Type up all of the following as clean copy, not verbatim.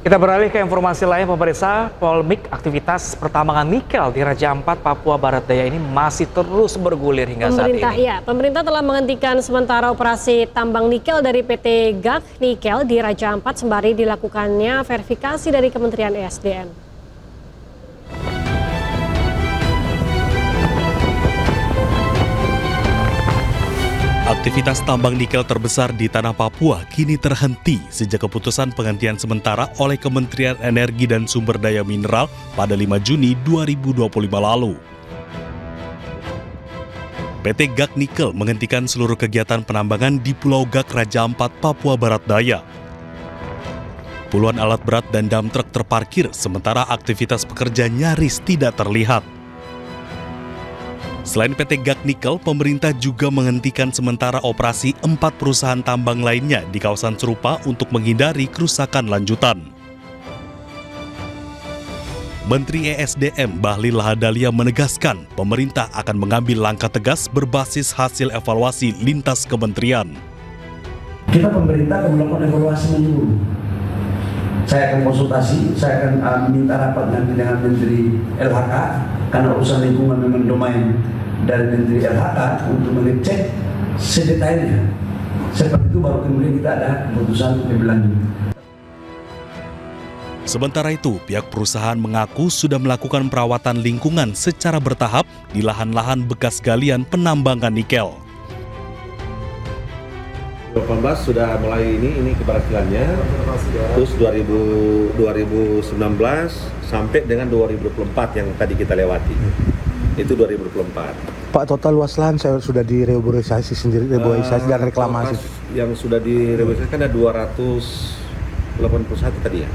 Kita beralih ke informasi lain, pemirsa. Polemik aktivitas pertambangan nikel di Raja Ampat, Papua Barat Daya ini masih terus bergulir hingga saat ini. Pemerintah telah menghentikan sementara operasi tambang nikel dari PT GAK Nikel di Raja Ampat sembari dilakukannya verifikasi dari Kementerian ESDM. Aktivitas tambang nikel terbesar di tanah Papua kini terhenti sejak keputusan penghentian sementara oleh Kementerian Energi dan Sumber Daya Mineral pada 5 Juni 2025 lalu. PT GAK Nikel menghentikan seluruh kegiatan penambangan di Pulau GAK Raja Ampat, Papua Barat Daya. Puluhan alat berat dan dam truk terparkir sementara aktivitas pekerja nyaris tidak terlihat. Selain PT GAK Nikel, pemerintah juga menghentikan sementara operasi 4 perusahaan tambang lainnya di kawasan serupa untuk menghindari kerusakan lanjutan. Menteri ESDM Bahlil Lahadalia menegaskan pemerintah akan mengambil langkah tegas berbasis hasil evaluasi lintas kementerian. Kita pemerintah akan melakukan evaluasi menyeluruh. Saya akan konsultasi, saya akan minta rapat nanti dengan Menteri LHK karena urusan lingkungan memang domain dari Menteri LHK untuk mengecek sedetailnya. Seperti itu baru kemudian kita ada keputusan lebih lanjut. Sementara itu, pihak perusahaan mengaku sudah melakukan perawatan lingkungan secara bertahap di lahan-lahan bekas galian penambangan nikel. 2018 sudah mulai ini keberhasilannya, terus 2019 sampai dengan 2024 yang tadi kita lewati, itu 2024. Pak, total luas lahan sudah direboisasi sendiri, reboisasi dan reklamasi. Yang sudah direboisasi kan ada 281 tadi ya?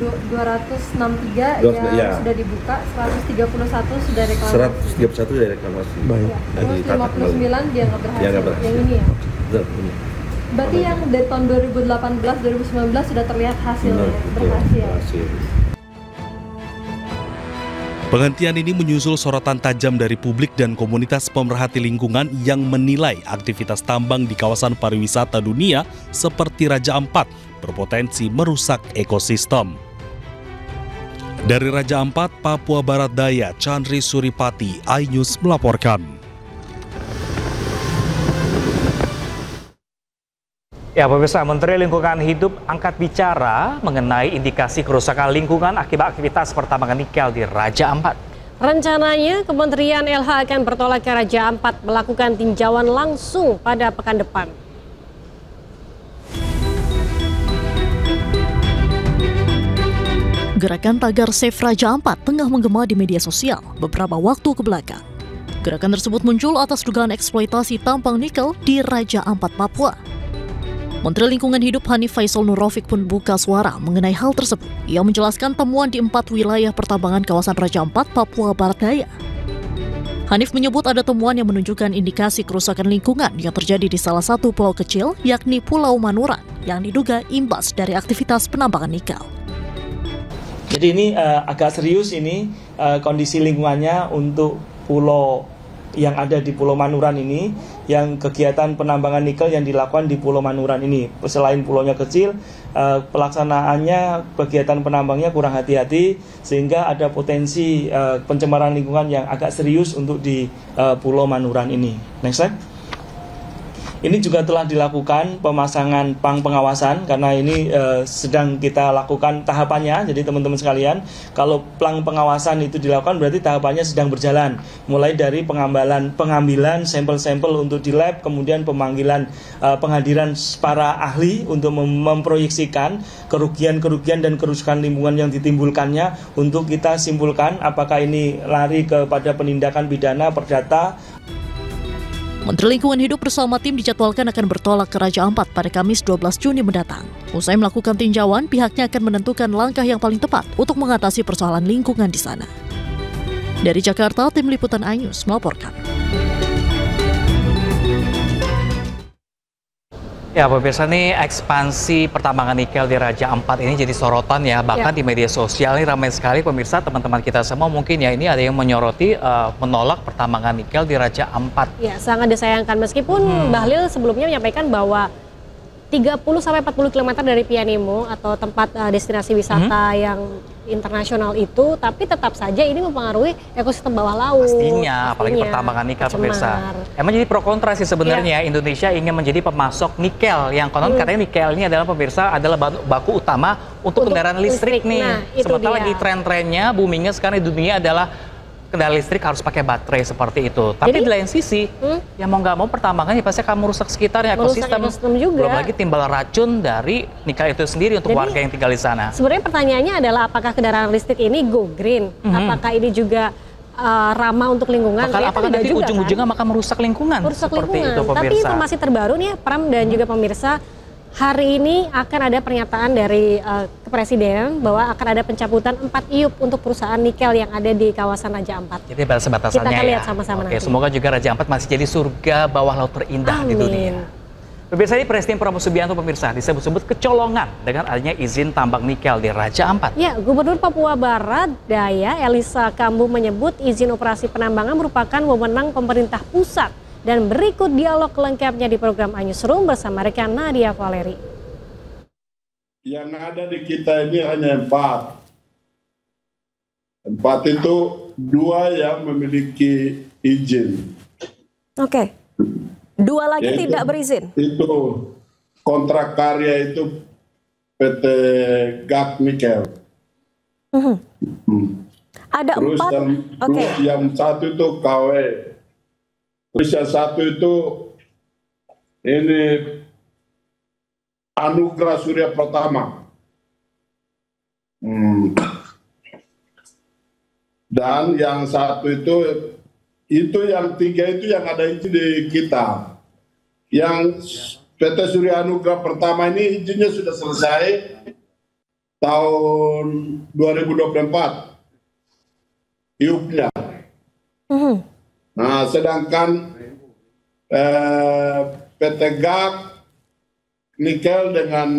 263 yang sudah dibuka, 131 sudah reklamasi. 131 sudah reklamasi. Baik. Ya. Terus 59 dianggap berhasil. Yang ini ya? Berarti yang dari tahun 2018-2019 sudah terlihat hasilnya, berhasil. Penghentian ini menyusul sorotan tajam dari publik dan komunitas pemerhati lingkungan yang menilai aktivitas tambang di kawasan pariwisata dunia seperti Raja Ampat berpotensi merusak ekosistem. Dari Raja Ampat, Papua Barat Daya, Chandri Suripati, iNews melaporkan. Ya, pemirsa, Menteri Lingkungan Hidup angkat bicara mengenai indikasi kerusakan lingkungan akibat aktivitas pertambangan nikel di Raja Ampat. Rencananya, Kementerian LH akan bertolak ke Raja Ampat melakukan tinjauan langsung pada pekan depan. Gerakan tagar Save Raja Ampat tengah menggema di media sosial beberapa waktu kebelakang. Gerakan tersebut muncul atas dugaan eksploitasi tambang nikel di Raja Ampat, Papua. Menteri Lingkungan Hidup Hanif Faisal Nurrafiq pun buka suara mengenai hal tersebut. Ia menjelaskan temuan di 4 wilayah pertambangan kawasan Raja Ampat, Papua Barat Daya. Hanif menyebut ada temuan yang menunjukkan indikasi kerusakan lingkungan yang terjadi di salah satu pulau kecil, yakni Pulau Manuran, yang diduga imbas dari aktivitas penambangan nikel. Jadi ini agak serius ini kondisi lingkungannya untuk pulau yang ada di Pulau Manuran ini, yang kegiatan penambangan nikel yang dilakukan di Pulau Manuran ini. Selain pulaunya kecil, pelaksanaannya kegiatan penambangnya kurang hati-hati sehingga ada potensi pencemaran lingkungan yang agak serius untuk di Pulau Manuran ini. Next slide. Ini juga telah dilakukan pemasangan pang pengawasan karena ini sedang kita lakukan tahapannya. Jadi teman-teman sekalian, kalau pang pengawasan itu dilakukan berarti tahapannya sedang berjalan. Mulai dari pengambilan sampel-sampel untuk di lab, kemudian pemanggilan penghadiran para ahli untuk memproyeksikan kerugian-kerugian dan kerusakan lingkungan yang ditimbulkannya untuk kita simpulkan apakah ini lari kepada penindakan pidana perdata. Menteri Lingkungan Hidup bersama tim dijadwalkan akan bertolak ke Raja Ampat pada Kamis 12 Juni mendatang. Usai melakukan tinjauan, pihaknya akan menentukan langkah yang paling tepat untuk mengatasi persoalan lingkungan di sana. Dari Jakarta, tim liputan iNews melaporkan. Ya, pemirsa, nih ekspansi pertambangan nikel di Raja Ampat ini jadi sorotan ya, bahkan di media sosial ini ramai sekali pemirsa, teman-teman kita semua mungkin ya ini ada yang menyoroti menolak pertambangan nikel di Raja Ampat. Ya, sangat disayangkan meskipun Bahlil sebelumnya menyampaikan bahwa 30-40 km dari Pianemo atau tempat destinasi wisata yang internasional itu, tapi tetap saja ini mempengaruhi ekosistem bawah laut. Pastinya, apalagi pertambangan nikel pemirsa. Emang jadi pro kontra sih sebenarnya. Indonesia ingin menjadi pemasok nikel yang konon katanya nikel ini adalah pemirsa adalah baku utama untuk kendaraan listrik nih. Nah, sementara lagi tren-trennya boomingnya sekarang di dunia adalah kendaraan listrik harus pakai baterai seperti itu. Tapi di lain sisi, ya mau nggak mau pertambangan ya pasti akan merusak sekitarnya ekosistem juga. Belum lagi timbal racun dari nikel itu sendiri untuk warga yang tinggal di sana. Sebenarnya pertanyaannya adalah apakah kendaraan listrik ini go green? Apakah ini juga ramah untuk lingkungan? Apakah nanti ujung-ujungnya akan merusak lingkungan? Itu, tapi informasi terbaru nih Pram dan juga pemirsa, hari ini akan ada pernyataan dari Presiden bahwa akan ada pencabutan 4 IUP untuk perusahaan nikel yang ada di kawasan Raja Ampat. Jadi batas-batasannya kita akan ya. lihat sama-sama nanti. Semoga juga Raja Ampat masih jadi surga bawah laut terindah di dunia. Pemirsa, ini Presiden Prabowo Subianto pemirsa disebut-sebut kecolongan dengan adanya izin tambang nikel di Raja Ampat. Ya, Gubernur Papua Barat Daya Elisa Kambu menyebut izin operasi penambangan merupakan wewenang pemerintah pusat. Dan berikut dialog lengkapnya di program Newsroom bersama rekan Nadia Valeri. Yang ada di kita ini hanya 4. 4 itu 2 yang memiliki izin. Oke. 2 lagi yaitu, tidak berizin. Itu kontrak karya itu PT GAK Nikel. Ada terus 4. Yang satu itu KW. Terus yang satu itu ini Anugerah Surya Pratama. Dan yang satu itu yang 3 itu yang ada izin di kita. Yang PT Surya Anugerah Pertama ini izinnya sudah selesai tahun 2024. IUP-nya. Nah, sedangkan PT GAK Nikel dengan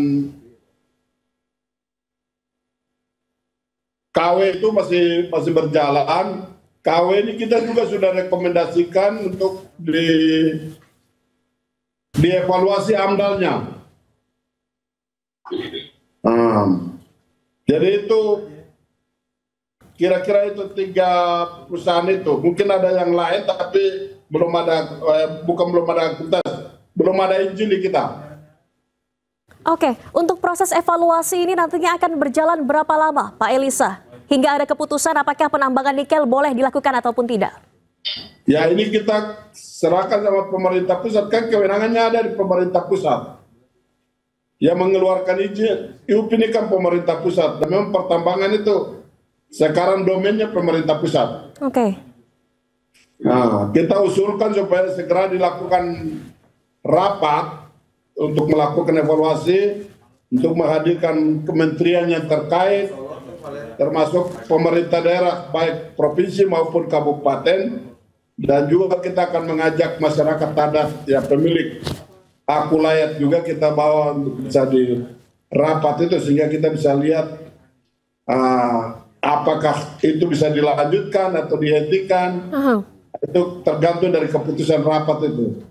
KW itu masih berjalan. KW ini kita juga sudah rekomendasikan untuk dievaluasi AMDAL-nya. Jadi itu kira-kira itu 3 perusahaan itu. Mungkin ada yang lain tapi belum ada belum ada izin di kita. Oke, untuk proses evaluasi ini nantinya akan berjalan berapa lama, Pak Elisa? Hingga ada keputusan apakah penambangan nikel boleh dilakukan ataupun tidak? Ya, ini kita serahkan sama pemerintah pusat, kan kewenangannya ada di pemerintah pusat. Yang mengeluarkan izin, IUP ini kan pemerintah pusat. Dan memang pertambangan itu sekarang domainnya pemerintah pusat. Oke. Nah, kita usulkan supaya segera dilakukan rapat untuk melakukan evaluasi, untuk menghadirkan kementerian yang terkait, termasuk pemerintah daerah, baik provinsi maupun kabupaten, dan juga kita akan mengajak masyarakat adat, ya pemilik hak ulayat juga kita bawa untuk bisa di rapat itu, sehingga kita bisa lihat apakah itu bisa dilanjutkan atau dihentikan. Itu tergantung dari keputusan rapat itu.